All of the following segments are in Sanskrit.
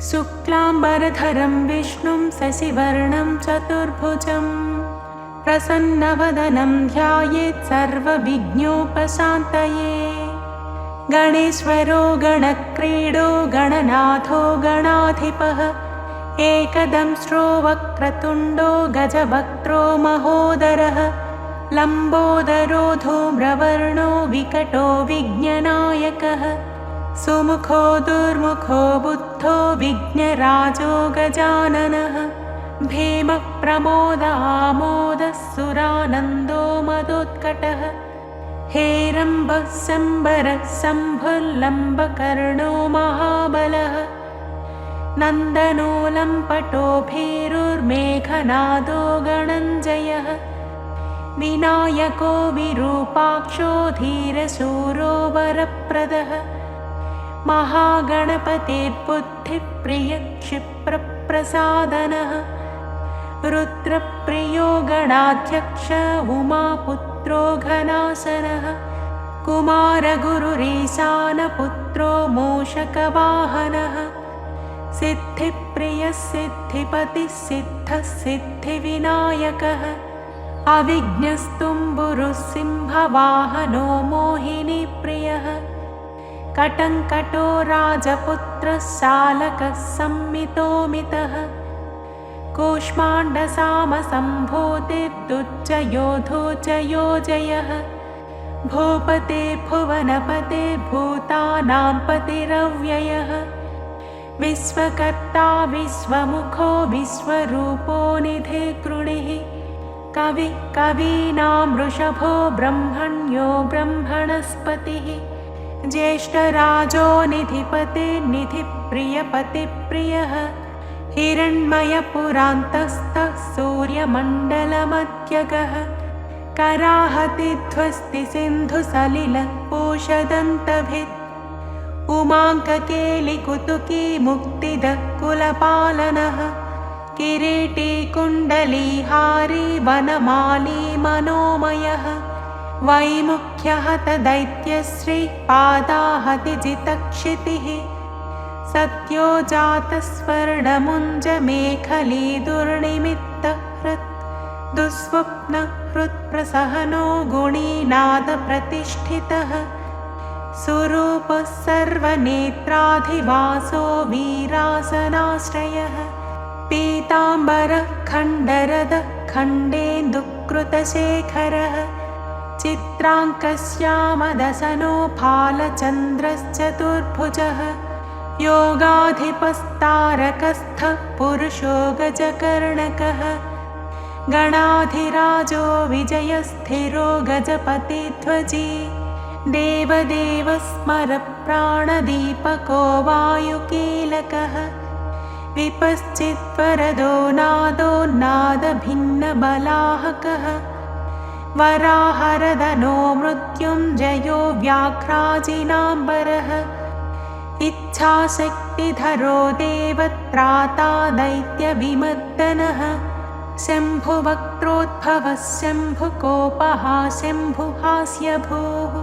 शुक्लाम्बरधरं विष्णुं शशिवर्णं चतुर्भुजं प्रसन्नवदनं ध्यायेत् सर्वविघ्नोपशान्तये। गणेश्वरो गणक्रीडो गणनाथो गणाधिपः एकदंष्ट्रो वक्रतुण्डो गजवक्त्रो महोदरः लम्बोदरो धूम्रवर्णो विकटो विघ्ननायकः सुमुखो दुर्मुखो बुद्धो विघ्नराजो गजाननः भीमः प्रमोदामोदः सुरानन्दो मदोत्कटः हेरम्बः शम्बरः शम्भुर्लम्बकर्णो महाबलः नन्दनो लम्पटो भीरुर्मेघनादो गणञ्जयः विनायको विरूपाक्षो धीरशूरो वरप्रदः महागणपतिर्बुद्धिप्रियः क्षिप्रप्रसादनः रुद्रप्रियो गणाध्यक्ष उमापुत्रो घनाशनः कुमारगुरुरीशानपुत्रो मूषकवाहनः सिद्धिप्रियः सिद्धिपतिः सिद्धः सिद्धिविनायकः अविघ्नस्तुम्बुरुः सिंहवाहनो मोहिनीप्रियः कटङ्कटो राजपुत्रः शालकः संमितोमितः कूष्माण्डसामसम्भूतिर्दुच्चयोधो जयः भूपते भुवनपते भूतानां पतिरव्ययः विश्वकर्ता विश्वमुखो विश्वरूपो निधिकृणिः कविः कवीनां वृषभो ब्रह्मण्यो ब्रह्मणस्पतिः ज्येष्ठराजो निधिपतिर्निधिप्रियपतिप्रियः हिरण्मयपुरान्तस्थः सूर्यमण्डलमध्यगः कराहतिध्वस्तिसिन्धुसलिलः पूषदन्तभित् उमाङ्ककेलिकुतुकी मुक्तिदः कुलपालनः किरीटी कुण्डलीहारी वनमाली मनोमयः वैमुख्यहत दैत्यश्रीः पादाहतिजितक्षितिः सत्यो जातस्वर्णमुञ्जमेखली दुर्निमित्तः हृत् दुःस्वप्नः हृत्प्रसहनो गुणीनादप्रतिष्ठितः सुरूपः सर्वनेत्राधिवासो वीरासनाश्रयः पीताम्बरः खण्डरदः खण्डेन्दुकृतशेखरः चित्राङ्कश्यामदसनो फालचन्द्रश्चतुर्भुजः योगाधिपस्तारकस्थः पुरुषो गजकर्णकः गणाधिराजो विजयस्थिरो गजपतिध्वजी देवदेवः स्मरप्राणदीपको वायुकीलकः विपश्चिद्वरदो नादो नादभिन्नबलाहकः वराहरदनो मृत्युञ्जयो व्याघ्राजिनाम्बरः इच्छाशक्तिधरो देवत्राता दैत्यविमर्दनः शम्भुवक्त्रोद्भवः शम्भुकोपः शम्भुहास्यभूः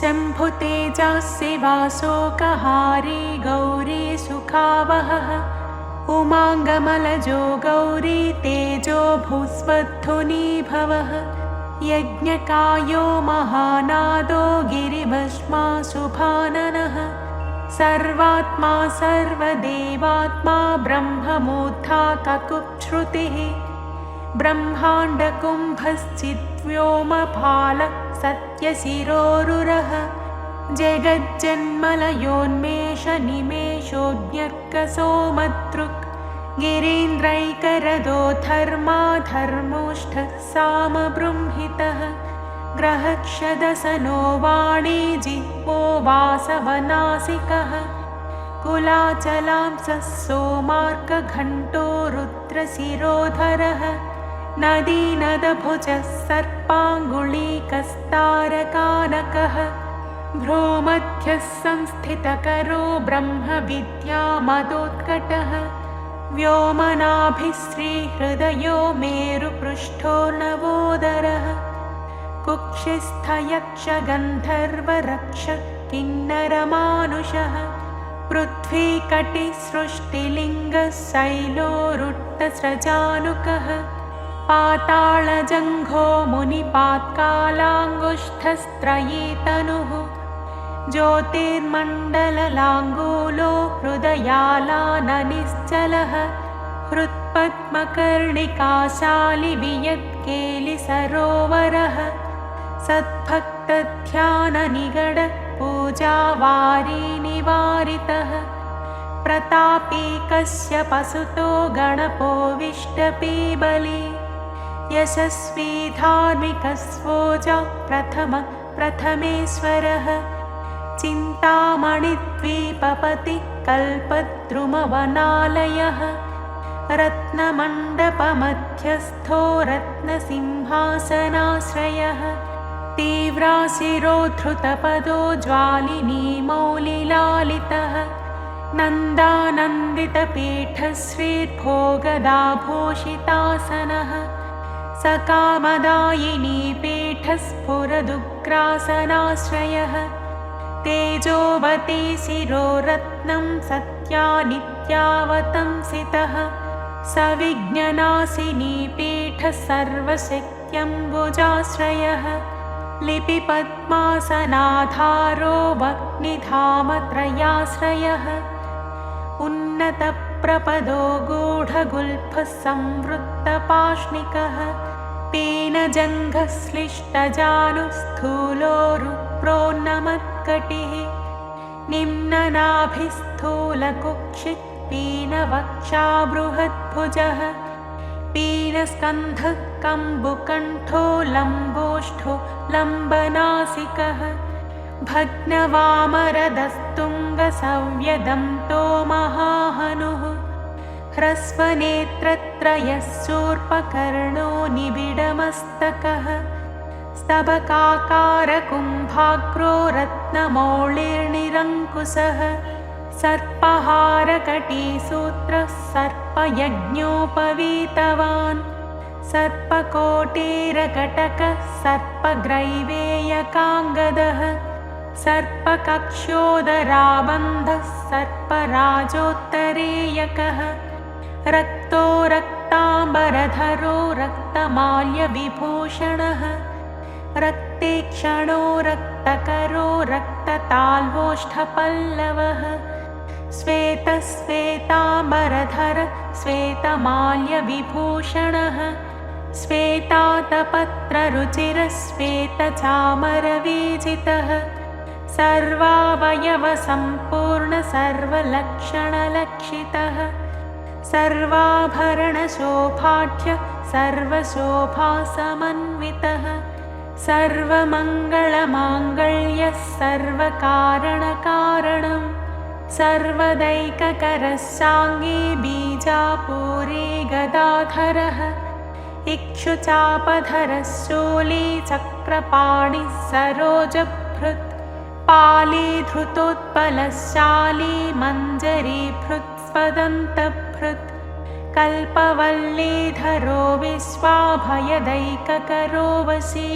शम्भुतेजः शिवाशोकहारी गौरी सुखावहः उमाङ्गमलजो गौरी तेजो भूस्वध्वनिभवः यज्ञकायो महानादो गिरिभस्मा शुभाननः सर्वात्मा सर्वदेवात्मा ब्रह्ममूर्धा ककुप्श्रुतिः ब्रह्माण्डकुम्भश्चिद्व्योमफालः सत्यशिरोरुरः जगज्जन्मलयोन्मेषनिमेषोऽज्ञर्कसोमदृक् गिरीन्द्रैकरदो धर्माधर्मोष्ठः सामबृंहितः ग्रहक्षदसनो वाणी जिह्वो वासवनासिकः कुलाचलांसः सोमार्कघण्टो रुद्रशिरोधरः नदीनदभुजः सर्पाङ्गुलीकस्तारकानकः भ्रूमध्यः संस्थितकरो ब्रह्मविद्यामदोत्कटः व्योमनाभिश्रीहृदयो मेरुपृष्ठो नवोदरः कुक्षिस्थयक्षगन्धर्वरक्षः किन्नरमानुषः पृथ्वीकटिसृष्टिलिङ्गः शैलोरुट्टस्रजानुकः पातालजङ्घो मुनिपात्कालाङ्गुष्ठस्त्रयी तनुः ज्योतिर्मण्डललाङ्गूलो हृदयालाननिश्चलः हृत्पद्मकर्णिकाशालि वियत्केलिसरोवरः सद्भक्तध्याननिगडः पूजावारिनिवारितः प्रतापी कश्यपसुतो गणपो विष्टपीबली यशस्वी धार्मिकस्वोजा प्रथमेश्वरः चिन्तामणिद्वीपपति कल्पद्रुमवनालयः रत्नमण्डपमध्यस्थो रत्नसिंहासनाश्रयः तीव्राशिरोद्धृतपदो ज्वालिनी मौलिलालितः नन्दानन्दितपीठश्रीर्भोगदाभूषितासनः सकामदायिनी पीठस्फुरदुग्रासनाश्रयः तेजोवती शिरोरत्नं सत्यानित्यावतंसितः सविज्ञनाशिनी पीठः सर्वशक्त्यम्बुजाश्रयः लिपिपद्मासनाधारो वह्निधामत्रयाश्रयः उन्नतप्रपदो गूढगुल्फः संवृत्तपाष्णिकः पीनजङ्घश्लिष्टजानुस्थूलोरुप्रोन्नमत्कटिः निम्ननाभिस्थूलकुक्षिः पीनवक्षा बृहद्भुजः पीनस्कन्धः कम्बुकण्ठो लम्बोष्ठो लम्बनासिकः भग्नवामरदस्तुङ्गसव्यदन्तो महाहनुः ह्रस्वनेत्रत्रयः शूर्पकर्णो निबिडमस्तकः स्तबकाकारकुम्भाग्रो रत्नमौळिर्निरङ्कुशः सर्पहारकटीसूत्रः सर्पयज्ञोपवीतवान् सर्पकोटीरकटकः सर्पग्रैवेयकाङ्गदः सर्पकक्षोदराबन्धः सर्पराजोत्तरेयकः रक्तो रक्ताम्बरधरो रक्तमाल्यविभूषणः रक्तेक्षणो रक्तकरो रक्तताल्वोष्ठपल्लवः श्वेतश्वेताम्बरधर श्वेतमाल्यविभूषणः श्वेतातपत्ररुचिरश्वेतचामरवीजितः सर्वावयवसम्पूर्ण सर्वलक्षणलक्षितः सर्वाभरणशोभाढ्य सर्वशोभासमन्वितः सर्वमङ्गलमाङ्गल्यः सर्वकारणकारणम् सर्वदैककरस्साङ्गी बीजापूरी गदाधरः इक्षुचापधरः शूलीचक्रपाणिः सरोजभृत् पालीधृतोत्पलशाली मञ्जरीभृत्स्वदन्तभृत् कल्पवल्लीधरो विश्वाभयदैककरो वशी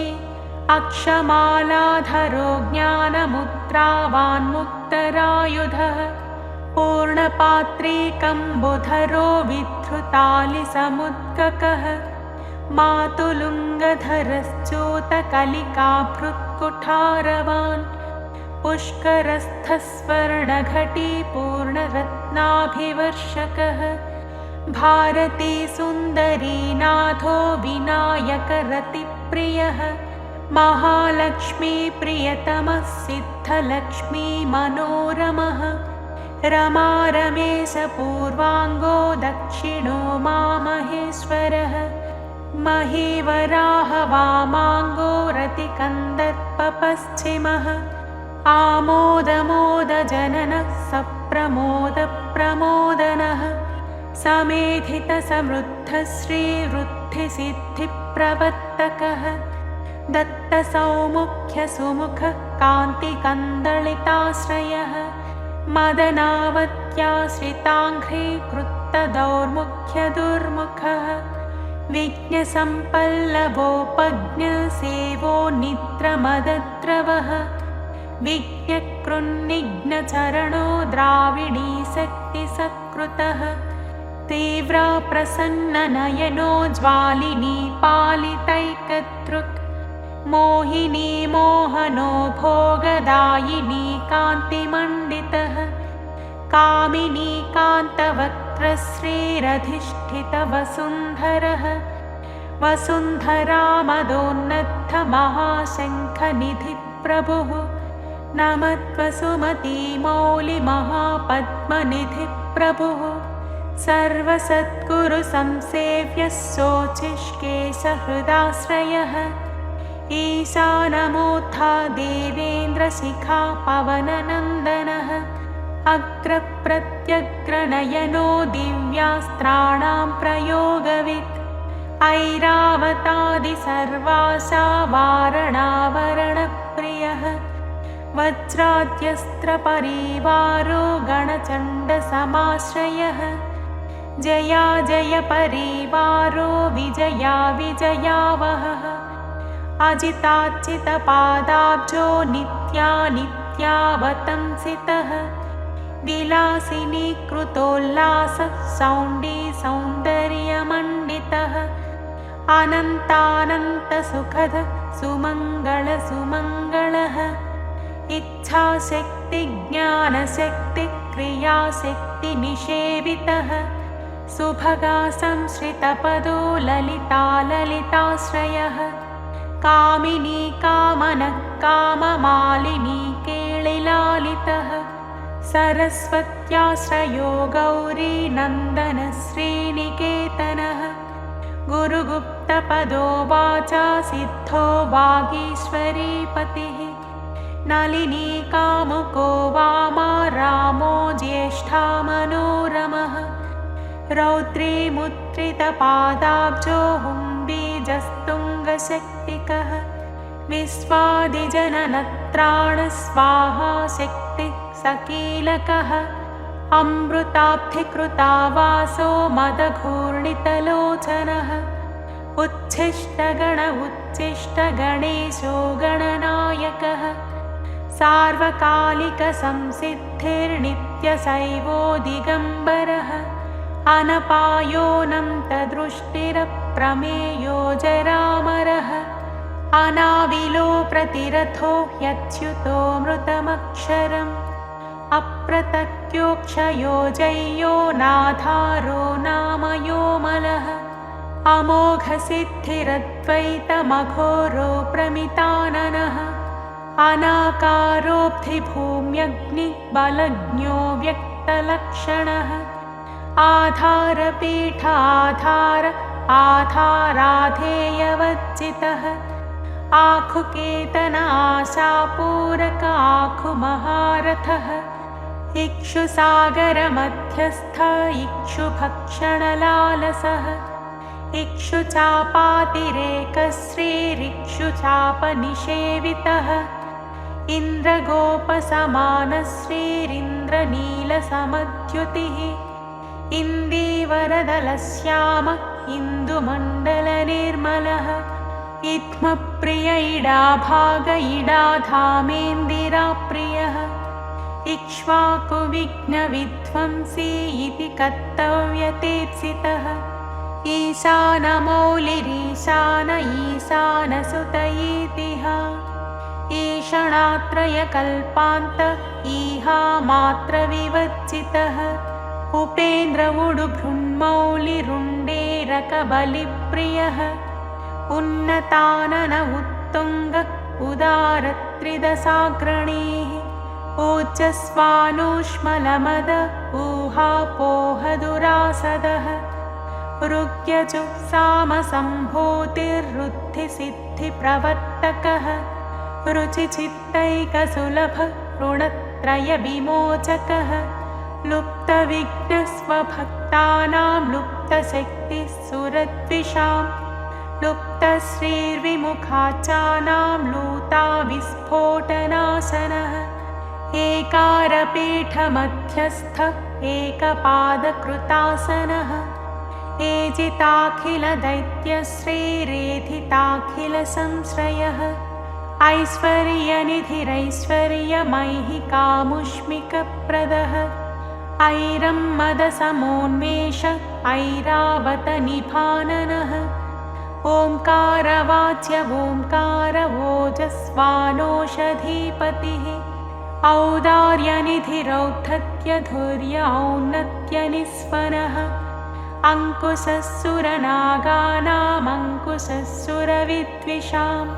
अक्षमालाधरो ज्ञानमुद्रावान्मुक्तरायुधः पूर्णपात्रीकम्बुधरो विधृतालिसमुद्गकः मातुलुङ्गधरश्चोतकलिकाभृत्कुठारवान् पुष्करस्थस्वर्णघटी पूर्णरत्नाभिवर्षकः भारती सुन्दरीनाथो विनायकरतिप्रियः महालक्ष्मीप्रियतमः सिद्धलक्ष्मी मनोरमः रमारमेशपूर्वाङ्गो दक्षिणो मामहेश्वरः महीवराहवामाङ्गो रतिकन्दर्पपश्चिमः आमोदमोदजननः सप्रमोदप्रमोदनः समेधितसमृद्धश्रीवृद्धिसिद्धिप्रवर्तकः दत्तसौमुख्यसुमुखः कान्तिकन्दलिताश्रयः मदनावत्याश्रिताङ्घ्रीकृतदौर्मुख्यदुर्मुखः विज्ञसम्पल्लवोपज्ञसेवो निद्रमदद्रवः विज्ञकृन्निघ्नचरणो द्राविडी शक्तिसत्कृतः तीव्रा प्रसन्ननयनो ज्वालिनी पालितैकदृक् मोहिनी मोहनो भोगदायिनी कान्तिमण्डितः कामिनी कान्तवक्त्रश्रीरधिष्ठितवसुन्धरः वसुन्धरामदोन्नद्धमहाशङ्खनिधिप्रभुः नमत्वसुमतीमौलिमहापद्मनिधिप्रभुः सर्वसद्गुरुसंसेव्यः शोचिष्केशहृदाश्रयः ईशानमूर्धा देवेन्द्रशिखा पवननन्दनः अग्रप्रत्यग्रनयनो दिव्यास्त्राणां प्रयोगवित् ऐरावतादिसर्वासा वारणावरणप्रियः वज्राद्यस्त्रपरिवारो गणचण्डसमाश्रयः जया जय परिवारो विजया विजयावहः अजिताच्युतपादाब्जो नित्यानित्यावतंसितः विलासिनी कृतोल्लासः सौण्डी सौन्दर्यमण्डितः अनन्तानन्तसुखद सुमङ्गलः इच्छाशक्तिज्ञानशक्तिक्रियाशक्तिनिषेवितः सुभगा संश्रितपदो ललिताश्रयः कामिनी कामनः काममालिनी केळिलालितः सरस्वत्याश्रयो गौरी नन्दनः श्रीनिकेतनः गुरुगुप्तपदो वाचा सिद्धो वागीश्वरीपतिः नलिनी कामुको वामा रामो ज्येष्ठा मनोरमः रौद्री मुद्रितपादाब्जो हुम्बीजस्तुङ्गशक्तिकः विश्वादिजननत्राणस्वाहा शक्तिः सकीलकः अमृताब्धिकृतावासो मदघूर्णितलोचनः उच्छिष्टगणेशो गणनायकः सार्वकालिकसंसिद्धिर्नित्यशैवो दिगम्बरः अनपायोऽनन्तदृष्टिरप्रमेयो जरामरः अनाविलो प्रतिरथो ह्यच्युतो मृतमक्षरम् अप्रतक्योक्षयो जय्यो नाधारो नामयोमलः अमोघसिद्धिरद्वैतमघोरो प्रमिताननः अनाकारोऽब्धिभूम्यग्निबलज्ञो व्यक्तलक्षणः आधाराधेयवज्जितः आखुकेतनाशापूरक आखुमहारथः इक्षुसागरमध्यस्थ इक्षुभक्षणलालसः इक्षुचापातिरेकश्रीरिक्षुचापनिषेवितः इन्द्रगोपसमानश्रीरिन्द्रनीलसमद्युतिः इन्दीवरदलश्याम इन्दुमण्डलनिर्मलः इत्मप्रिय इडाभाग इडाधामेन्दिराप्रियः इक्ष्वाकुविघ्नविध्वंसी इति कर्तव्यतेप्सितः ईशानमौलिरीशान ईशानसुत इतिः ईषणात्रयकल्पान्त ईहामात्रविवज्जितः उपेन्द्र उडुभृन्मौलिरुण्डेरकबलिप्रियः उन्नतानन उत्तुङ्ग उदारत्रिदशाग्रणीः ओजस्वानुष्मलमद ऊहापोहदुरासदः ऋग्यजुःसामसम्भूतिर्रुद्धिसिद्धिप्रवर्तकः रुचिचित्तैकसुलभ ऋणत्रयविमोचकः लुप्तविघ्नस्वभक्तानां लुप्तशक्तिः सुरद्विषां लुप्तश्रीर्विमुखाचानां लूताविस्फोटनाशनः एकारपीठमध्यस्थ एकपादकृतासनः एजिताखिलदैत्यश्रीरेधिताखिलसंश्रयः ऐश्वर्यनिधिरैश्वर्यमैहिकामुष्मिकप्रदः ऐरं मदसमोन्मेष ऐरावतनिभाननः ओङ्कारवाच्य ओङ्कार ओजस्वानोषधीपतिः औदार्यनिधिरौद्धत्यधुर्य औन्नत्यनिस्वनः अङ्कुशः सुरनागानामङ्कुशः सुरविद्विषाम्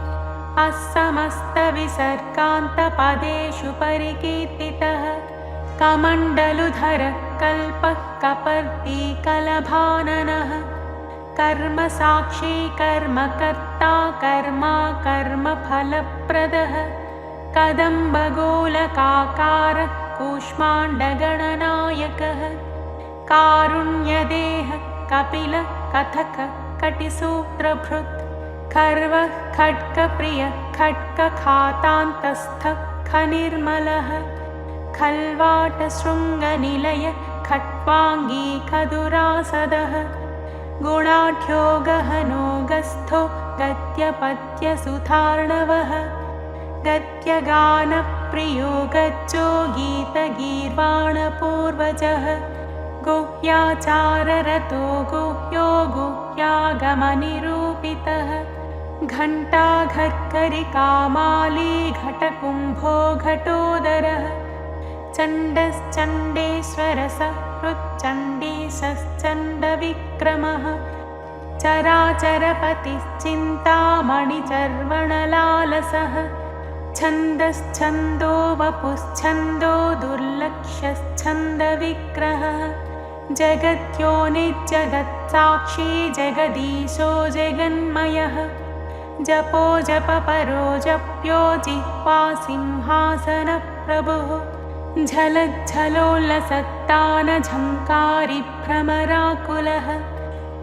अस्समस्तविसर्गान्तपदेषु परिकीर्तितः कमण्डलुधरः कल्पः कपर्दी कलभाननः कर्मसाक्षी कर्मकर्ता कर्मा कर्मफलप्रदः कदम्बगोलकाकारः कूष्माण्डगणनायकः कारुण्यदेहः कपिलः कथकः कटिसूत्रभृत् खर्वः खड्गप्रियः खड्गखातान्तस्थः खनिर्मलः खल्वाटशृङ्गनिलयः खट्वाङ्गी खदुरासदः गुणाढ्यो गहनो गस्थो गद्यपद्यसुधार्णवः गद्यगानप्रियो गज्जो गीतगीर्वाणपूर्वजः गुह्याचाररतो गुह्यो गुह्यागमनिरूपितः घण्टाघर्करिकामाली घटकुम्भो घटोदरः चण्डश्चण्डेश्वरसहृच्चण्डीसश्चण्डविक्रमः चराचरपतिश्चिन्तामणिचर्वणलालसः छन्दश्छन्दो वपुश्छन्दो दुर्लक्ष्यश्छन्दविग्रहः जगद्योनिजगत्साक्षी जगदीशो जगन्मयः जपो जपपरो जप्यो जिह्वा सिंहासनप्रभुः झलज्झलोल्लसत्तानझङ्कारी भ्रमराकुलः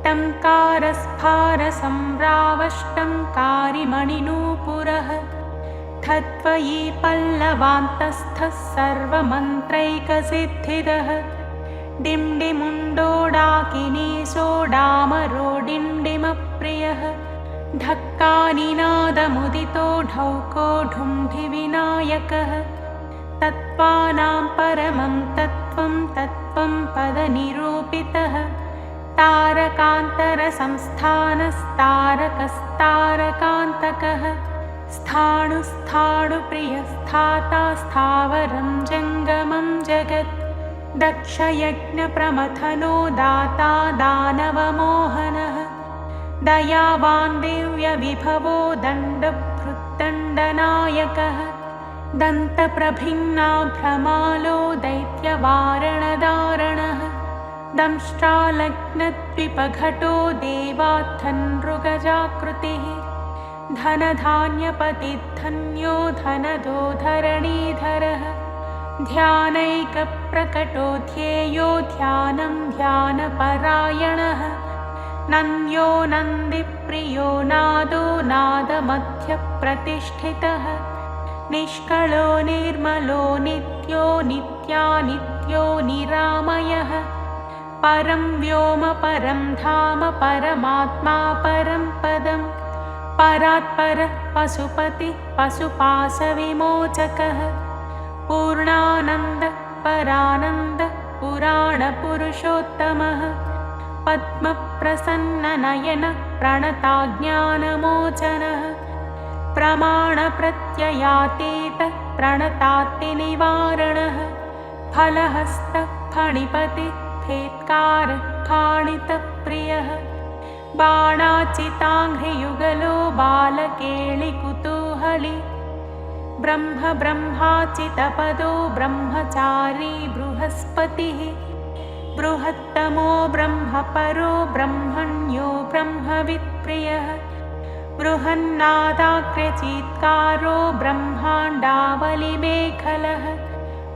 टङ्कारस्फारसंरावष्टङ्कारिमणिनूपुरः ठत्वयी पल्लवान्तस्थः सर्वमन्त्रैकसिद्धिदः डिम्डिमुण्डोडाकिनीशो डामरो ढक्कानिनादमुदितो ढौको ढुण्ढिविनायकः तत्त्वानां परमं तत्त्वं तत्त्वं पदनिरूपितः तारकान्तरसंस्थानस्तारकस्तारकान्तकः स्थाणुस्थाणुप्रियस्थाता स्थावरं जङ्गमं जगत् दक्षयज्ञप्रमथनो दाता दानवमोहनः दयावान् दिव्यविभवो दण्डभृद्दण्डनायकः दन्तप्रभिन्नाभ्रमालो दैत्यवारणदारणः दंष्ट्रालग्नद्विपघटो देवात्थनृगजाकृतिः धनधान्यपतिधन्यो धनदो धरणीधरः ध्यानैकप्रकटो ध्येयो ध्यानं ध्यानपरायणः नन्द्यो नन्दिप्रियो नादो नादमध्यप्रतिष्ठितः निष्कलो निर्मलो नित्यो नित्यानित्यो निरामयः परं व्योम परं धाम परमात्मा परं पदं परात्परः पशुपतिः पशुपाशविमोचकः पूर्णानन्दः परानन्दः पुराणपुरुषोत्तमः पद्मप्रसन्ननयनः प्रणताज्ञानमोचनः प्रमाणप्रत्ययातीतः प्रणतात्तिनिवारणः फलहस्तः फणिपतिः फेत्कारः फाणितप्रियः बाणाचिताङ्घ्रियुगलो बालकेलिकुतूहली ब्रह्मचारी बृहस्पतिः बृहत्तमो ब्रह्मपरो ब्रह्मण्यो ब्रह्मवित्प्रियः बृहन्नादाग्र्यचीत्कारो ब्रह्माण्डावलिमेखलः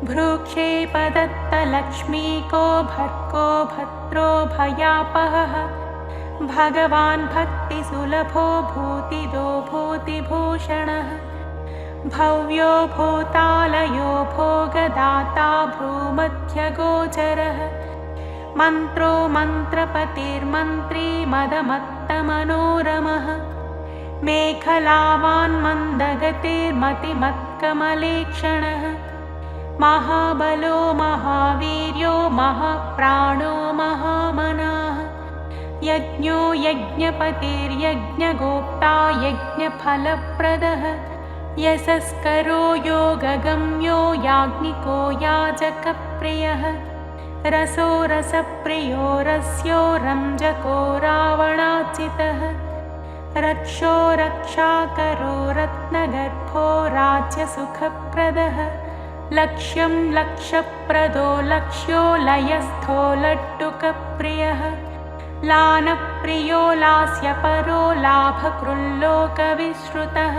भ्रूक्षेपदत्तलक्ष्मीको भर्गो भद्रो भयापहः भगवान् भक्तिसुलभो भूतिदो भूतिभूषणः भव्यो भूतालयो भोगदाता भ्रूमध्यगोचरः मन्त्रो मन्त्रपतिर्मन्त्री मदमत्तमनोरमः मेखलावान् मन्दगतिर्मतिमत्कमलेक्षणः महाबलो महावीर्यो महाप्राणो महामनाः यज्ञो यज्ञपतिर्यज्ञगोप्ता यज्ञफलप्रदः यशस्करो योगगम्यो याज्ञिको याजकप्रियः रसो रसप्रियो रस्यो रंजको रावणाचितः रक्षो रक्षाकरो रत्नगर्भो राज्यसुखप्रदः लक्ष्यं लक्ष्यप्रदो लक्ष्यो लयस्थो लट्टुकप्रियः लानप्रियो लास्यपरो लाभकृल्लोकविश्रुतः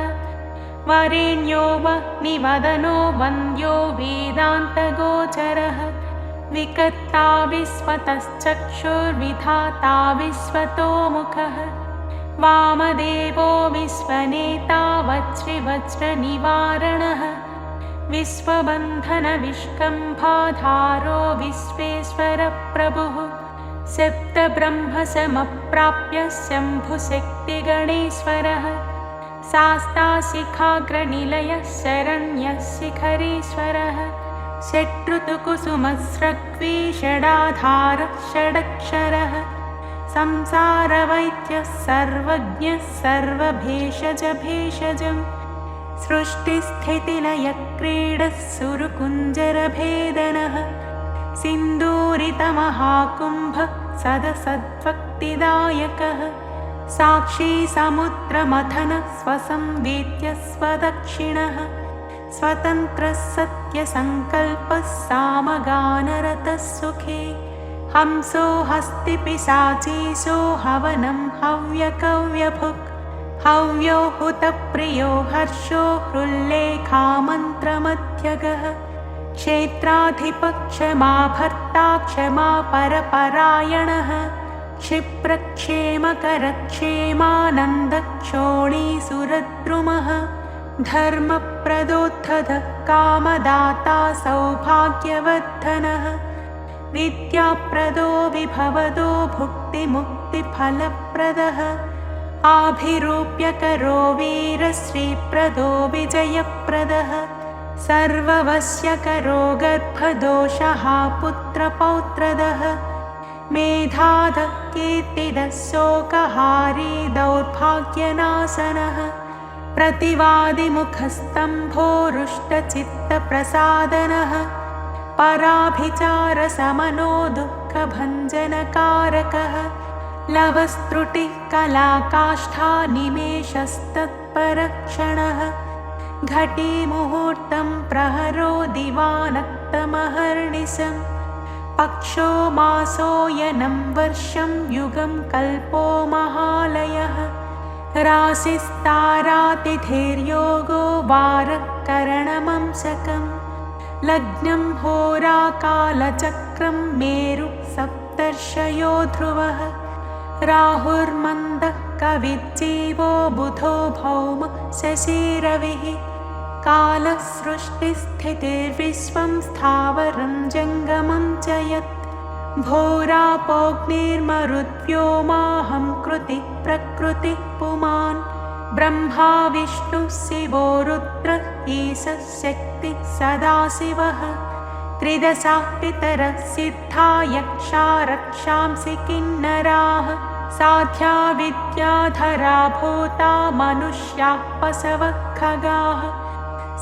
वरेण्यो वह्निवदनो वन्द्यो वेदान्तगोचरः विकर्ता विश्वतश्चक्षुर्विधाता विश्वतोमुखः वामदेवो विश्वनेता वज्रवज्रनिवारणः विश्वबन्धनविष्कम्भाधारो विश्वेश्वरप्रभुः सप्तब्रह्मसमप्राप्य शम्भुशक्तिगणेश्वरः शास्ताशिखाग्रनिलयः शरण्यः शिखरीश्वरः षट्ऋतुकुसुमस्रग्वी षडाधारः षडक्षरः संसारवैद्यः सर्वज्ञः सर्वभेषजभेषजम् सृष्टिस्थितिलयक्रीडः सुरकुञ्जरभेदनः सिन्दूरितमहाकुम्भः सदसद्भक्तिदायकः साक्षी समुद्रमथनः स्वसंवेद्य स्वदक्षिणः स्वतन्त्रः सत्यसङ्कल्पः सामगानरतः सुखे हंसो हस्तिपिशाचीशो हवनं हव्यकव्यभुक् हव्यो हुतप्रियो हर्षो हृल्लेखामन्त्रमध्यगः क्षेत्राधिपक्षमा भर्ता क्षमा परपरायणः क्षिप्रक्षेमकरक्षेमानन्दक्षोणीसुरद्रुमः धर्मप्रदोत्थतः कामदाता सौभाग्यवर्धनः विद्याप्रदो विभवदो भुक्तिमुक्तिफलप्रदः आभिरूप्यकरो वीरश्रीप्रदो विजयप्रदः सर्ववश्यकरो गर्भदोषः पुत्रपौत्रदः मेधादः कीर्तिदः शोकहारी दौर्भाग्यनाशनः प्रतिवादिमुखस्तम्भो रुष्टचित्तप्रसादनः पराभिचारशमनो दुःखभञ्जनकारकः लवस्त्रुटिः कलाकाष्ठा निमेषस्तत्परक्षणः घटीमुहूर्तं प्रहरो दिवानक्तमहर्निशम् पक्षो मासो यनं वर्षं युगं कल्पो महालयः राशिस्तारातिथिर्योगो वारकरणमंसकम् लग्नं होराकालचक्रं मेरु सप्तर्षयो ध्रुवः राहुर्मन्दः कविज्जीवो बुधो भौम शशिरविः कालः सृष्टिस्थितिर्विश्वं स्थावरं जङ्गमं च यत् भोरापोऽग्निर्मरुद्व्योमाहं कृतिः प्रकृतिः पुमान् ब्रह्मा विष्णुः शिवो रुद्रः ईशः शक्तिः सदाशिवः त्रिदशा पितरः सिद्धा यक्षा रक्षांसि किन्नराः साध्या विद्याधरा भूता मनुष्याः पशवः खगाः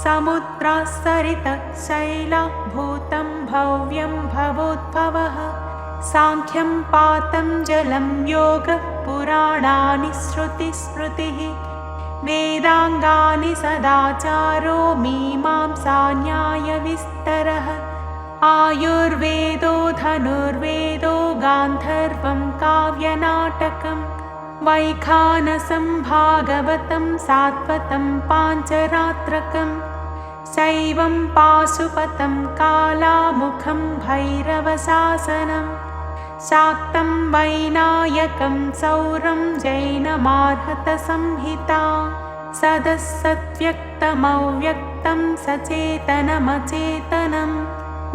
समुद्राः सरितः शैला भूतं भव्यं भवोद्भवः साङ्ख्यं पातं जलं योगः पुराणानि श्रुतिस्मृतिः वेदाङ्गानि सदाचारो मीमांसा न्यायविस्तरः आयुर्वेदो धनुर्वेदो गान्धर्वं काव्यनाटकं वैखानसं भागवतं सात्वतं पाञ्चरात्रकं शैवं पाशुपतं कालामुखं भैरवशासनं शाक्तं वैनायकं सौरं जैनमार्हतसंहिता सदसद्व्यक्तमव्यक्तं सचेतनमचेतनं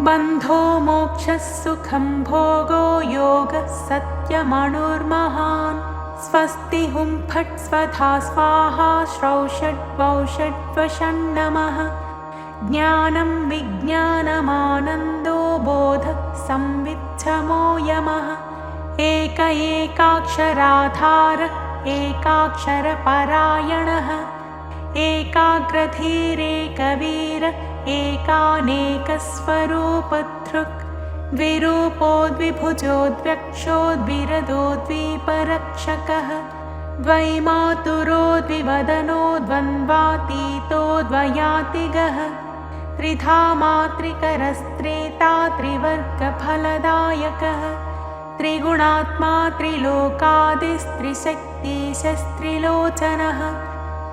बन्धो मोक्षः सुखं भोगो योगः सत्यमणुर्महान् स्वस्ति हुं फट् स्वधा स्वाहा श्रौषट्वौषट्वषण्णमः ज्ञानं विज्ञानमानन्दो बोधः संविच्छमो यमः एक एकाक्षराधार एकाक्षरपरायणः एकाग्रधीरेकवीर एकानेकस्वरूपधृक् द्विरूपोद्विभुजोद्व्यक्षोद्विरदोद्वीपरक्षकः द्वैमातुरो द्विवदनो द्वन्द्वातीतो द्वयातिगः त्रिधा मातृकरस्त्रेता त्रिवर्गफलदायकः त्रिगुणात्मा त्रिलोकादिस्त्रिशक्तिशस्त्रिलोचनः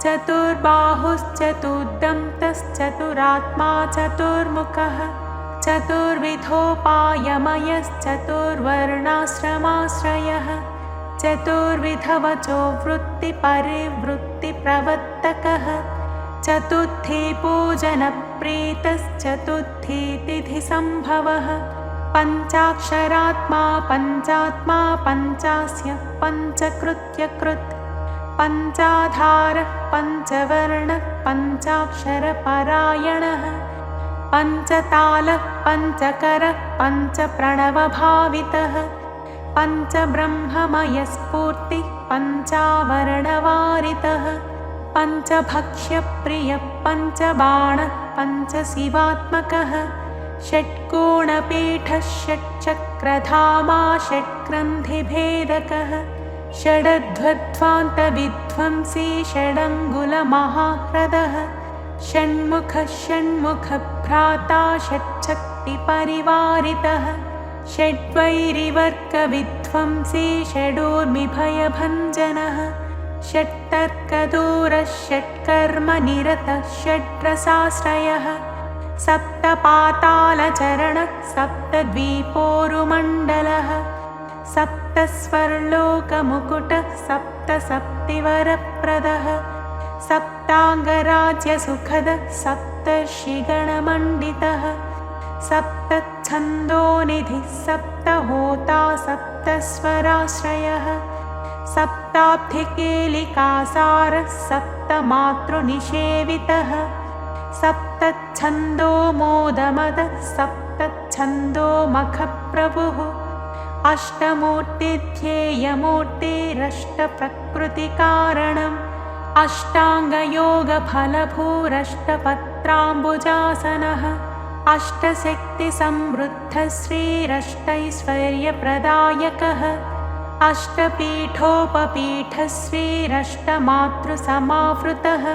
चतुर्बाहुश्चतुर्दन्तश्चतुरात्मा चतुर्मुखः चतुर्विधोपायमयश्चतुर्वर्णाश्रमाश्रयः चतुर्विधवचो वृत्तिपरिवृत्तिप्रवर्तकः चतुर्थी पूजनप्रीतश्चतुर्थी तिथिसम्भवः पञ्चाक्षरात्मा पञ्चात्मा पञ्चास्य पञ्चकृत्यकृत् पञ्चाधारः पञ्चवर्णः पञ्चाक्षरपरायणः पञ्चतालः पञ्चकरः पञ्चप्रणवभावितः पञ्चब्रह्ममयस्फूर्तिः पञ्चावरणवारितः पञ्चभक्ष्यप्रियः पञ्चबाणः पञ्चशिवात्मकः षट्कोणपीठः षट्चक्रधामा षट्ग्रन्थिभेदकः षडध्वध्वान्तविध्वंसी षडङ्गुलमहाह्रदः षण्मुखः षण्मुखभ्राता षट्शक्तिपरिवारितः षड्वैरिवर्गविध्वंसी षडूर्मिभयभञ्जनः षट्तर्कदूरः षट्कर्मनिरतः षड्रसाश्रयः सप्तपातालचरणः सप्तद्वीपोरुमण्डलः सप्तस्वर्लोकमुकुटः सप्तसप्तिवरप्रदः सप्ताङ्गराज्यसुखदः सप्तर्षिगणमण्डितः सप्तच्छन्दोनिधिः सप्तहोता सप्तस्वराश्रयः सप्ताब्धिकेलिकासारः सप्तमातृनिषेवितः सप्तच्छन्दोमोदमदः सप्तच्छन्दोमखप्रभुः अष्टमूर्तिध्येयमूर्तिरष्टप्रकृतिकारणम् अष्टाङ्गयोगफलभूरष्टपत्राम्बुजासनः अष्टशक्तिसमृद्धः श्रीरष्टैश्वर्यप्रदायकः अष्टपीठोपपीठः श्रीरष्टमातृसमावृतः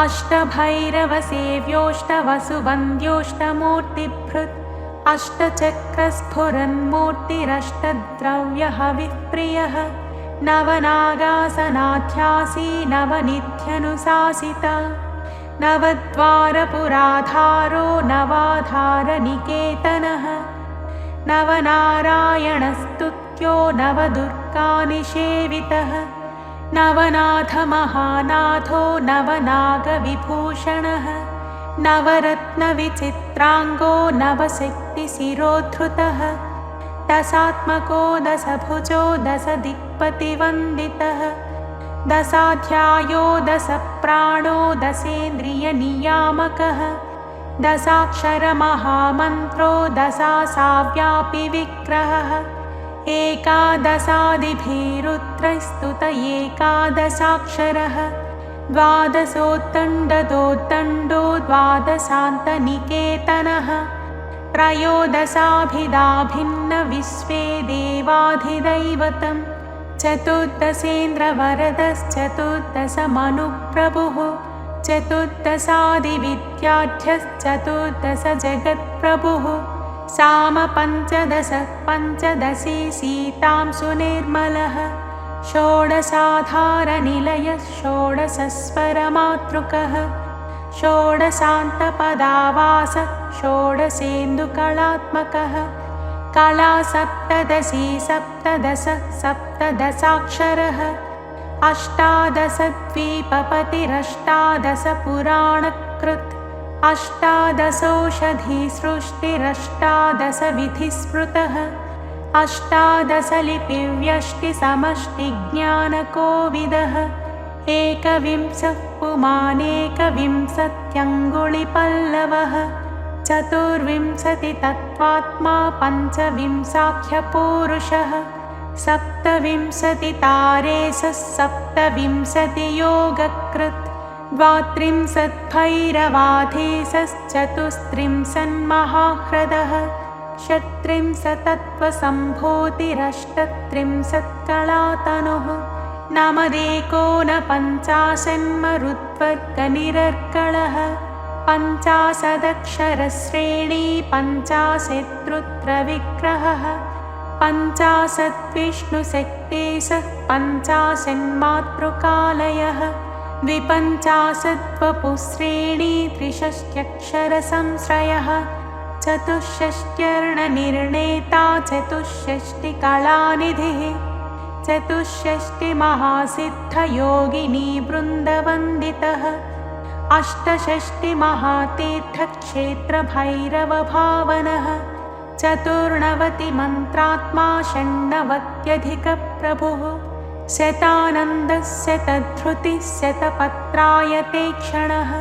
अष्टभैरवसेव्योष्टवसुवन्द्योष्टमूर्तिभृत् अष्टचक्रस्फुरन्मूर्तिरष्टद्रव्यहविप्रियः नवनागासनाध्यासी नवनिध्यनुशासिता नवद्वारपुराधारो नवाधारनिकेतनः नवनारायणस्तुत्यो नवदुर्गानिषेवितः नवनाथमहानाथो नवनागविभूषणः नवरत्नविचित्राङ्गो नवशक्तिशिरोद्धृतः दशात्मको दशभुजो दशदिक्पतिवन्दितः दशाध्यायो दशप्राणो दशेन्द्रियनियामकः दशाक्षरमहामन्त्रो दशासाव्यापि विग्रहः एकादशादिभिरुद्रस्तुत एकादशाक्षरः द्वादशोत्तण्डदोत्तण्डो द्वादशान्तनिकेतनः त्रयोदशाभिधाभिन्नविश्वे देवाधिदैवतं चतुर्दशेन्द्रवरदश्चतुर्दशमनुप्रभुः चतुर्दशादिविद्याढ्यश्चतुर्दशजगत्प्रभुः सामपञ्चदश पञ्चदशी सीतांशुनिर्मलः षोडशाधारनिलयः षोडशस्वरमातृकः षोडशान्तपदावासः षोडशेन्दुकलात्मकः कलासप्तदशी सप्तदश सप्तदशाक्षरः अष्टादशद्वीपपतिरष्टादशपुराणकृत् अष्टादशौषधिसृष्टिरष्टादशविधिस्मृतः अष्टादशलिपिव्यष्टिसमष्टिज्ञानकोविदः एकविंशः पुमानेकविंशत्यङ्गुलिपल्लवः चतुर्विंशतितत्त्वात्मा पञ्चविंशाख्यपूरुषः सप्तविंशतितारेशः सप्तविंशतियोगकृत् द्वात्रिंशद्भैरवाधीशश्चतुस्त्रिंशन्महाह्रदः षट्त्रिंशतत्त्वसम्भूतिरष्टत्रिंशत्कलातनुः नमदेकोनपञ्चाशन्मरुद्वर्गनिरर्कळः पञ्चाशदक्षरश्रेणी पञ्चाशद्रुद्रविग्रहः पञ्चाशद्विष्णुशक्तेशः पञ्चाशन्मातृकालयः द्विपञ्चाशद्वपुश्रेणी त्रिषष्ट्यक्षरसंश्रयः चतुष्षष्ट्यर्णनिर्णेता चतुष्षष्टिकलानिधिः चतुष्षष्टिमहासिद्धयोगिनी वृन्दवन्दितः अष्टषष्टिमहातीर्थक्षेत्रभैरवभावनः चतुर्नवतिमन्त्रात्मा षण्णवत्यधिकप्रभुः शतानन्दः शतधृतिः शतपत्रायतेक्षणः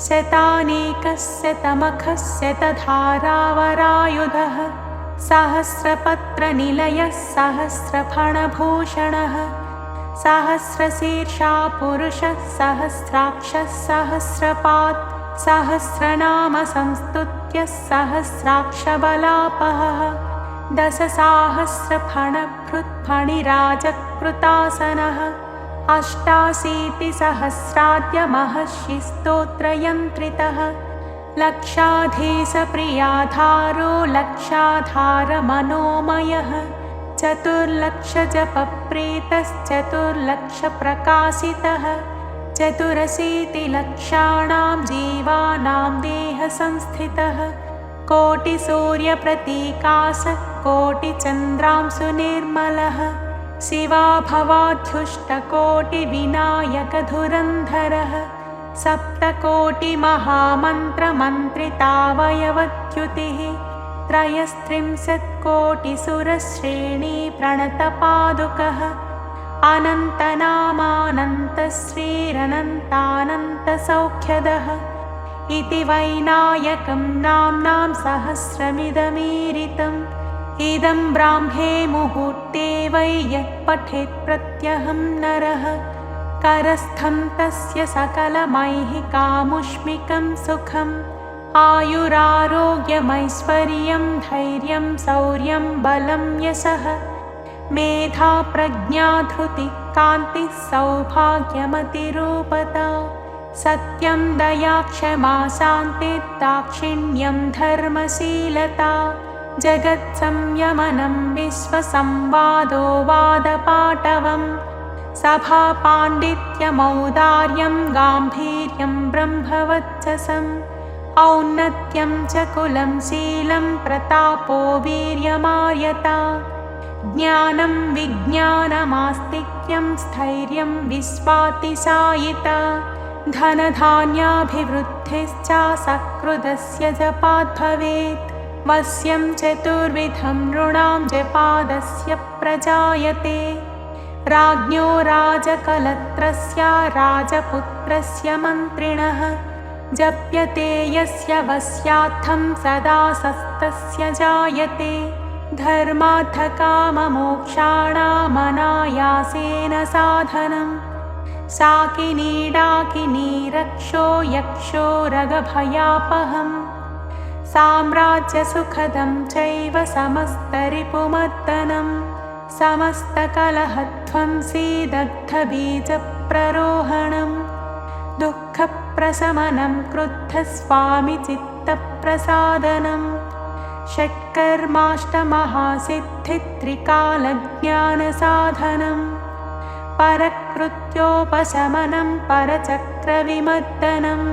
शतानीकः शतमखः शतधारावरायुधः सहस्रपत्रनिलयः सहस्रफणभूषणः सहस्रशीर्षा पुरुषः सहस्राक्षः सहस्रपात् सहस्रनामसंस्तुत्यः सहस्राक्षबलापहः दशसाहस्रफणभृत्फणिराजकृतासनः अष्टाशीतिसहस्राद्यमहर्षिस्तोत्रयन्त्रितः लक्षाधीशप्रियाधारो लक्षाधारमनोमयः चतुर्लक्षजपप्रीतश्चतुर्लक्षप्रकाशितः चतुरशीतिलक्षाणां जीवानां देहसंस्थितः कोटिसूर्यप्रतीकाशः कोटिचन्द्रांशुनिर्मलः शिवाभवाध्युष्टकोटिविनायकधुरन्धरः सप्तकोटिमहामन्त्रमन्त्रितावयवद्युतिः त्रयस्त्रिंशत्कोटिसुरश्रेणी प्रणतपादुकः अनन्तनामानन्तश्रीरनन्तानन्तसौख्यदः इति वैनायकं नाम्नां सहस्रमिदमीरितम् इदं ब्राह्मे मुहूर्ते वै यः पठेत् प्रत्यहं नरः करस्थं तस्य सकलमैहिकामुष्मिकं सुखम् आयुरारोग्यमैश्वर्यं धैर्यं शौर्यं बलं यशः मेधा प्रज्ञा धृतिः कान्तिः सौभाग्यमतिरूपता सत्यं दया क्षमा शान्तिर्दाक्षिण्यं धर्मशीलता जगत्संयमनं विश्वसंवादो वादपाटवम् सभापाण्डित्यमौदार्यं गाम्भीर्यं ब्रह्मवच्चसम् औन्नत्यं च कुलं शीलं प्रतापो वीर्यमार्यता ज्ञानं विज्ञानमास्तिक्यं स्थैर्यं विश्वातिशायिता धनधान्याभिवृद्धिश्च सकृदस्य जपाद्भवेत् वश्यं चतुर्विधं नृणां जपादस्य प्रजायते राज्ञो राजकलत्रस्य राजपुत्रस्य मन्त्रिणः जप्यते यस्य वश्यार्थं सदा सस्तस्य जायते धर्मार्थकाममोक्षाणामनायासेन साधनम् शाकिनी डाकिनी रक्षो यक्षो रगभयापहम् साम्राज्यसुखदं चैव समस्तरिपुमर्दनम् समस्तकलहध्वंसी दग्धबीजप्ररोहणम् दुःखप्रशमनं क्रुद्धस्वामिचित्तप्रसादनम् षट्कर्माष्टमहासिद्धित्रिकालज्ञानसाधनम् परकृत्योपशमनं परचक्रविमर्दनम्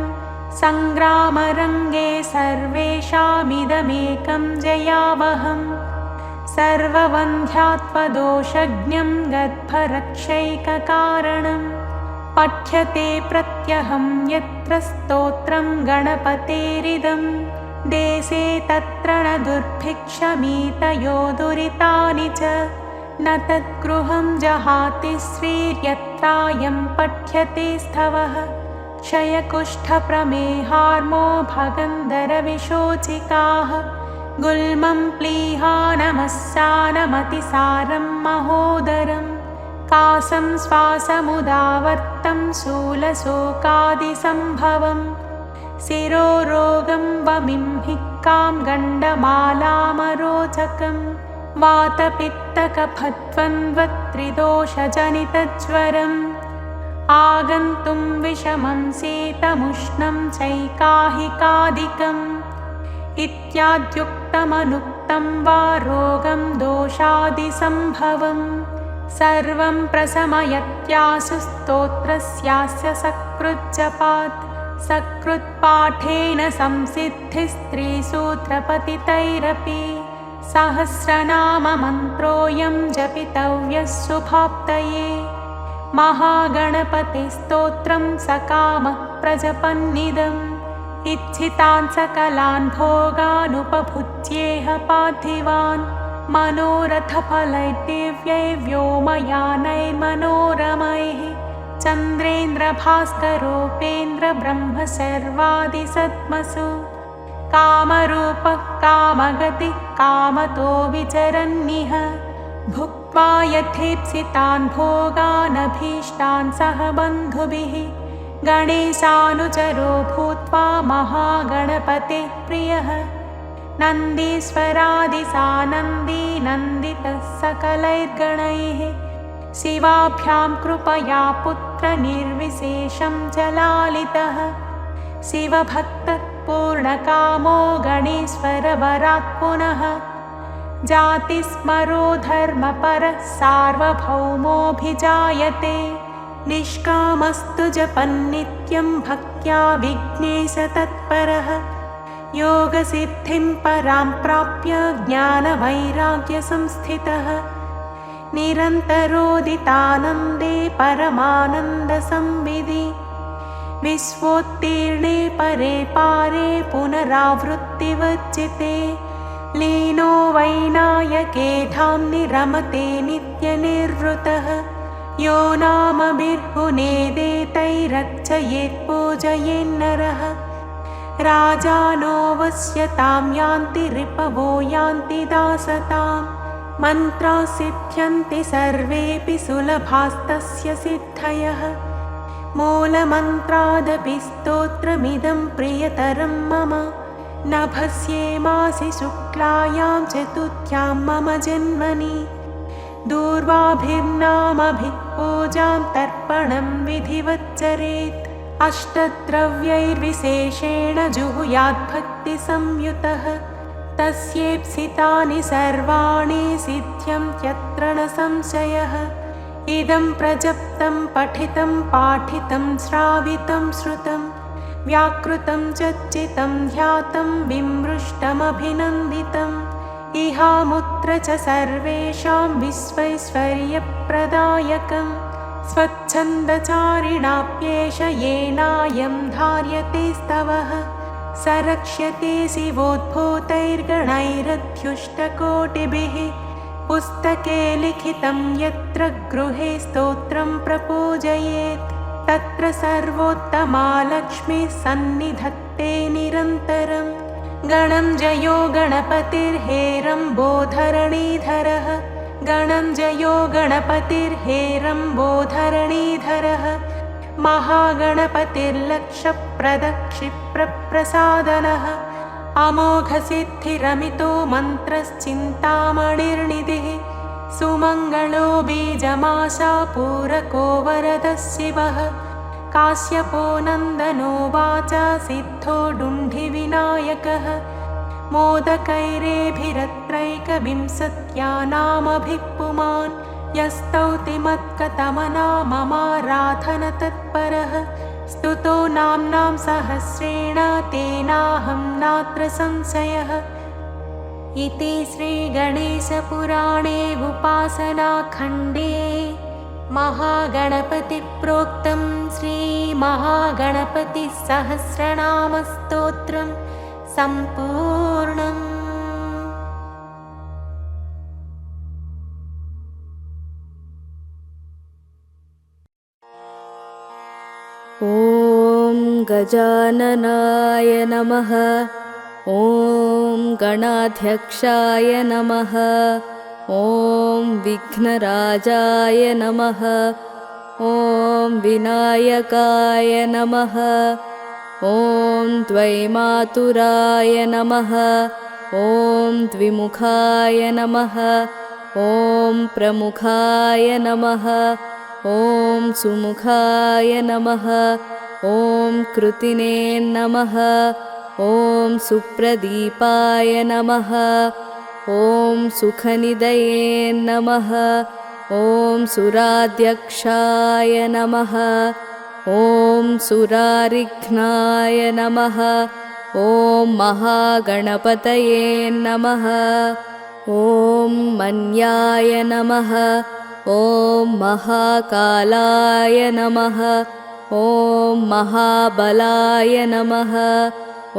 सङ्ग्रामरङ्गे सर्वेषामिदमेकं जयावहम् सर्ववन्ध्यात्वदोषज्ञं गर्भरक्षैककारणम् पठ्यते प्रत्यहं यत्र स्तोत्रं गणपतेरिदं देशे तत्र न दुर्भिक्षमीतयो दुरितानि च न तद्गृहं जहाति श्रीर्यत्रायं पठ्यते स्थवः क्षयकुष्ठप्रमेहार्मो भगन्धरविशोचिकाः गुल्मं प्लीहानमस्सानमतिसारं महोदरं कासं श्वासमुदावर्तं शूलशोकादिसम्भवं शिरोरोगं वमिंहिक्कां गण्डमालामरोचकं वातपित्तकफद्वन्द्वत्रिदोषजनितज्वरम् आगन्तुं विषमं शीतमुष्णं चैकाहिकादिकम् इत्याद्युक्तमनुक्तं वा रोगं दोषादिसम्भवं सर्वं प्रशमयत्यासु स्तोत्रस्यास्य सकृज्जपात् सकृत्पाठेन संसिद्धिस्त्रिसूत्रपतितैरपि सहस्रनाममन्त्रोऽयं जपितव्यः शुभाप्तये महागणपतिस्तोत्रं सकामः प्रजपन्निदम् इच्छितान् सकलान् भोगानुपभुज्येह पार्थिवान् मनोरथफलैर्दिव्यैः व्योमयानैर्मनोरमैः चन्द्रेन्द्रभास्करोपेन्द्रब्रह्म सर्वादिसत्मसु कामरूपः कामगतिः कामतो विचरन्निह भुक्त्वा यथेप्सितान् भोगानभीष्टान् सह बन्धुभिः गणेशानुचरो भूत्वा महागणपतेः प्रियः नन्दीश्वरादिसानन्दी नन्दितः सकलैर्गणैः शिवाभ्यां कृपया पुत्रनिर्विशेषं च लालितः शिवभक्तः पूर्णकामो गणेश्वरवरात् पुनः जातिस्मरो धर्मपरः सार्वभौमोऽभिजायते निष्कामस्तु जपन्नित्यं भक्त्या विघ्नेशतत्परः योगसिद्धिं परां प्राप्य ज्ञानवैराग्यसंस्थितः निरन्तरोदितानन्दे परमानन्दसंविदि विश्वोत्तीर्णे परे पारे पुनरावृत्तिवर्जिते लीनो वैनायके धाम्नि रमते नित्यनिर्वृतः यो नामभिर्गुणेदेतैरर्चयेत् पूजयेन्नरः राजानो वश्यतां यान्ति रिपवो यान्ति दासतां मन्त्राः सिद्ध्यन्ति सर्वेऽपि सुलभास्तस्य सिद्धयः मूलमन्त्रादपि स्तोत्रमिदं प्रियतरं मम नभस्ये शुक्लायां चतुर्थ्यां मम जन्मनि दूर्वाभिर्नामभिः पूजां तर्पणं विधिवच्चरेत् अष्टद्रव्यैर्विशेषेण जुहुयाद्भक्तिसंयुतः तस्येप्सितानि सर्वाणि सिद्ध्यन्त्यत्र न संशयः इदं प्रजप्तं पठितं पाठितं श्रावितं श्रुतं व्याकृतं चर्चितं ध्यातं विमृष्टमभिनन्दितम् इहामुत्र च सर्वेषां विश्वैश्वर्यप्रदायकं स्वच्छन्दचारिणाप्येष येनायं धार्यते स्तवः स रक्ष्यते शिवोद्भूतैर्गणैरध्युष्टकोटिभिः पुस्तके लिखितं यत्र गृहे स्तोत्रं प्रपूजयेत् तत्र सर्वोत्तमा लक्ष्मीः सन्निधत्ते निरन्तरम् गणं जयो गणपतिर्हेरम्बोधरणीधरः गणं जयो गणपतिर्हेरम्बोधरणीधरः महागणपतिर्लक्षप्रदक्षिप्रप्रसादनः अमोघसिद्धिरमितो मन्त्रश्चिन्तामणिर्निधिः सुमङ्गलो बीजमाशा पूरको वरदः शिवः काश्यपो नन्दनो वाचा सिद्धो डुण्ढिविनायकः मोदकैरेभिरत्रैकविंशत्या नामभिः पुमान् यस्तौति मत्कतमनाममाराधनतत्परः स्तुतो नाम्नां सहस्रेण तेनाहं नात्र संशयः इति श्रीगणेशपुराणे उपासनाखण्डे महागणपतिप्रोक्तं श्रीमहागणपतिसहस्रनामस्तोत्रं सम्पूर्णम्। ॐ गजाननाय नमः। ॐ गणाध्यक्षाय नमः। ॐ विघ्नराजाय नमः। ॐ विनायकाय नमः। ॐ द्वैमातुराय नमः। ॐ द्विमुखाय नमः। ॐ प्रमुखाय नमः। ॐ सुमुखाय नमः। ॐ कृतिने नमः। ॐ सुप्रदीपाय नमः। ॐ सुखनिदये नमः। ॐ सुराध्यक्षाय नमः। ॐ सुरारिघ्नाय नमः। ॐ महागणपतये नमः। ॐ मन्याय नमः। ॐ महाकालाय नमः। ॐ महाबलाय नमः।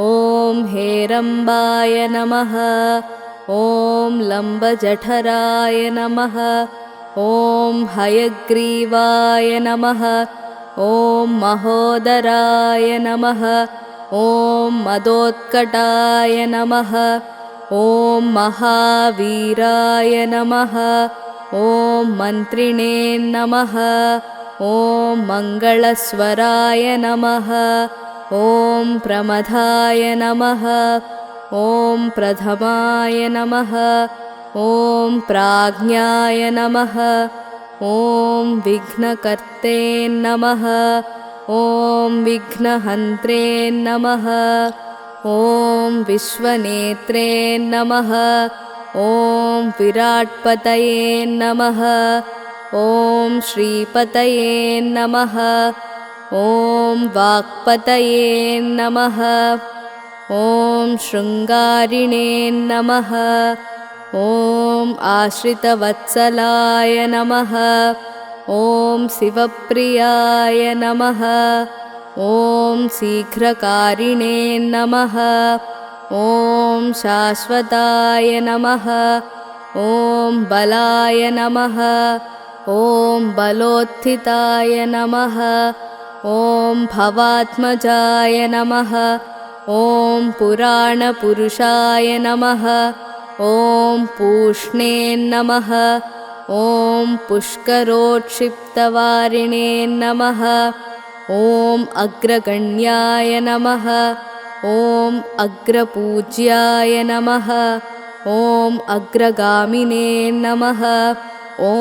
ॐ हेरम्बाय नमः। ॐ लम्बजठराय नमः। ॐ हयग्रीवाय नमः। ॐ महोदराय नमः। ॐ मदोत्कटाय नमः। ॐ महावीराय नमः। ॐ मन्त्रिणे नमः। ॐ मङ्गलस्वराय नमः। ॐ प्रमथाय नमः। ॐ प्रथमाय नमः। ॐ प्राज्ञाय नमः। ॐ विघ्नकर्ते नमः। ॐ विघ्नहन्त्रे नमः। ॐ विश्वनेत्रे नमः। ॐ विराट्पतये नमः। ॐ श्रीपतये नमः। ॐ वाक्पतये नमः। ॐ शृङ्गारिणे नमः। ॐ आश्रितवत्सलाय नमः। ॐ शिवप्रियाय नमः। ॐ शीघ्रकारिणे नमः। ॐ शाश्वताय नमः। ॐ बलाय नमः। ॐ बलोत्थिताय नमः। ॐ भवात्मजाय नमः। ॐ पुराणपुरुषाय नमः। ॐ पूष्णे नमः। ॐ पुष्करोत्क्षिप्तवारिणे नमः। ॐ अग्रगण्याय नमः। ॐ अग्रपूज्याय नमः। ॐ अग्रगामिने नमः। ॐ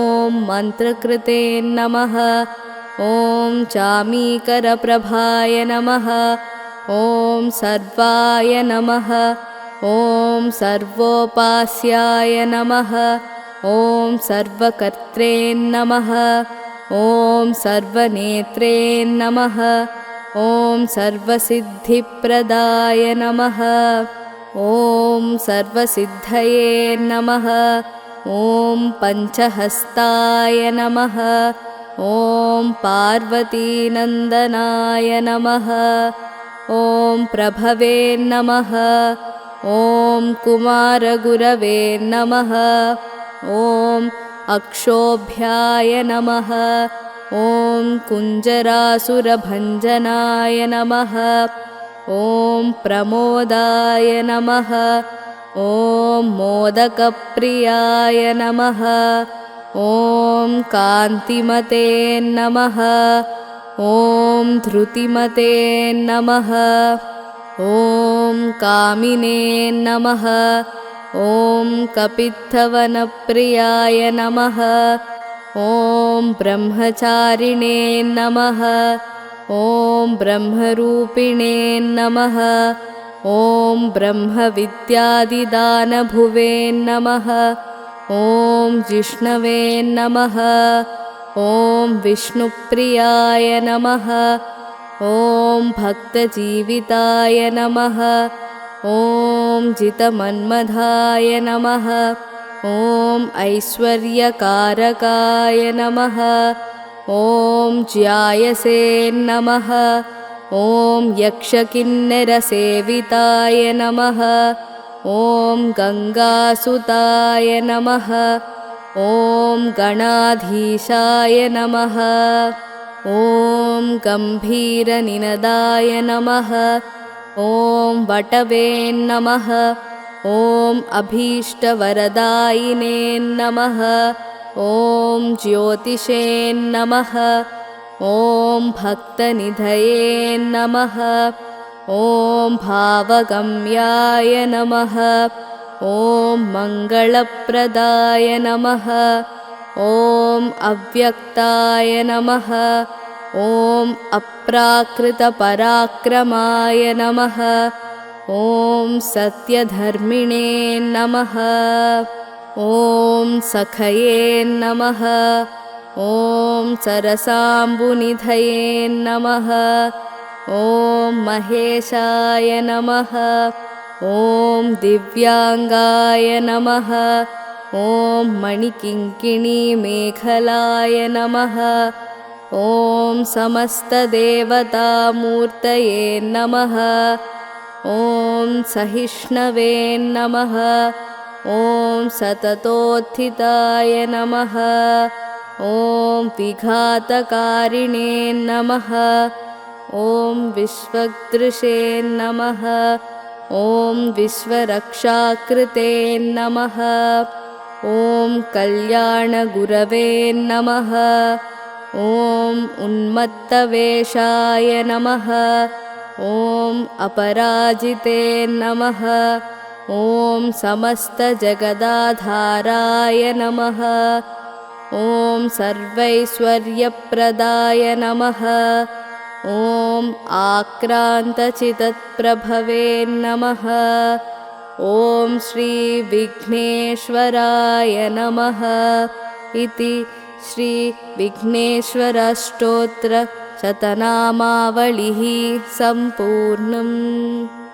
मन्त्रकृते नमः। ॐ चामीकरप्रभाय नमः। ॐ सर्वाय नमः। ॐ सर्वोपास्याय नमः। ॐ सर्वकर्त्रे नमः। ॐ सर्वनेत्रे नमः। ॐ सर्वसिद्धिप्रदाय नमः। ॐ सर्वसिद्धये नमः। ॐ पञ्चहस्ताय नमः। ॐ पार्वतीनन्दनाय नमः। ॐ प्रभवे नमः। ॐ कुमारगुरवे नमः। ॐ अक्षोभ्याय नमः। ॐ कुञ्जरासुरभञ्जनाय नमः। ॐ प्रमोदाय नमः। ॐ मोदकप्रियाय नमः। ॐ कान्तिमते नमः। ॐ धृतिमते नमः। ॐ कामिने नमः। ॐ कपित्थवनप्रियाय नमः। ॐ ब्रह्मचारिणे नमः। ॐ ब्रह्मरूपिणे नमः। ॐ ब्रह्मविद्यादिदानभुवे नमः। ॐ जिष्णवे नमः। ॐ विष्णुप्रियाय नमः। ॐ भक्तजीविताय नमः। ॐ जितमन्मधाय नमः। ॐ ऐश्वर्यकारकाय नमः। ॐ ज्यायसे नमः। ॐ यक्षकिन्नरसेविताय नमः ॐ गङ्गासुताय नमः ॐ गणाधीशाय नमः ॐ गम्भीरनिनदाय नमः ॐ वटवे नमः ॐ अभीष्टवरदायिने नमः ॐ ज्योतिषे नमः ॐ भक्तनिधये नमः ॐ भावगम्याय नमः ॐ मङ्गलप्रदाय नमः ॐ अव्यक्ताय नमः ॐ अप्राकृतपराक्रमाय नमः ॐ सत्यधर्मिणे नमः ॐ सखये नमः ॐ सरसाम्बुनिधये नमः ॐ महेशाय नमः ॐ दिव्याङ्गाय नमः ॐ मणिकिङ्किणीमेखलाय नमः ॐ समस्तदेवतामूर्तये नमः ॐ सहिष्णवे नमः ॐ सततोत्थिताय नमः ॐ विघातकारिणे नमः ॐ विश्वदृशे नमः ॐ विश्वरक्षाकृते नमः ॐ कल्याणगुरवे नमः ॐ उन्मत्तवेषाय नमः ॐ अपराजिते नमः ॐ समस्तजगदाधाराय नमः ॐ सर्वैश्वर्यप्रदाय नमः ॐ आक्रान्तचित्तप्रभवे नमः ॐ श्रीविघ्नेश्वराय नमः इति श्रीविघ्नेश्वरस्तोत्रशतनामावलिः सम्पूर्णम्।